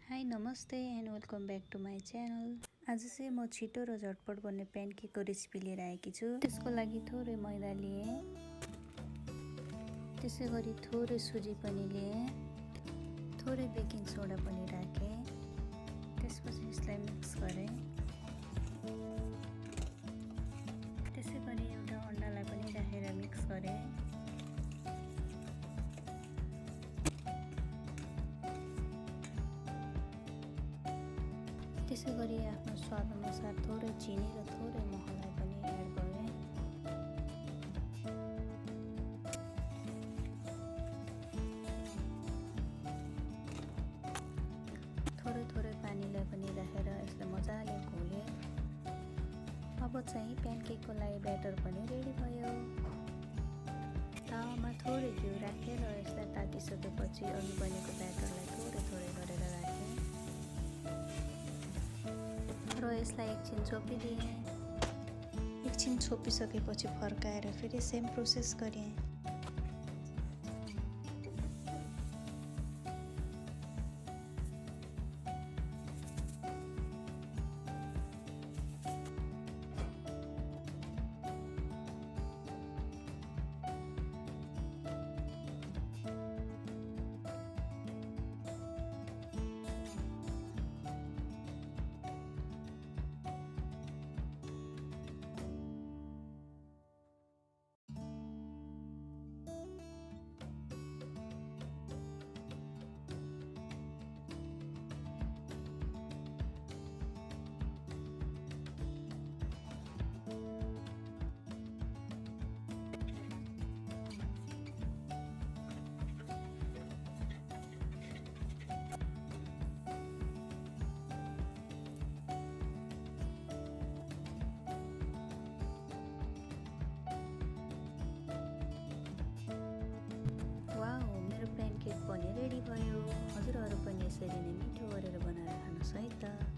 High नमस्ते and welcome back to my channel. आज चाहिँ म छिटो र झटपट बन्ने प्यानकेकको रेसिपी लिएर आएकी छु। त्यसको लागि थोरै मैदा लिए, त्यसै गरी थोरै सुजी पनि लिए, थोरै बेकिङ सोडा पनि राखेँ। त्यसपछि यसलाई मिक्स गरेँ। त्यसै गरी एउटा अन्डालाई पनि राखेर मिक्स गरेँ। त्यसै गरी आफ्नो स्वाद अनुसार थोरै चिनी र थोरै महलाई पनि एड गरेँ। थोरै पानीलाई पनि राखेर यसलाई मजाले घोलेँ। अब चाहिँ प्यानकेकको लागि ब्याटर पनि रेडी भयो। तावामा थोरै घिउ राखेर यसलाई तातिसकेपछि अघि बनेको ब्याटरलाई थोरै गरेर राखेँ र यसलाई एकछिन छोपिदिएँ। एकछिन छोपिसकेपछि फर्काएर फेरि सेम प्रोसेस गरेँ। वाउ, मेरो प्यानकेक पनि रेडी भयो। हजुरहरू पनि यसरी नै मिठो गरेर बनाएर खानुहोस् है त।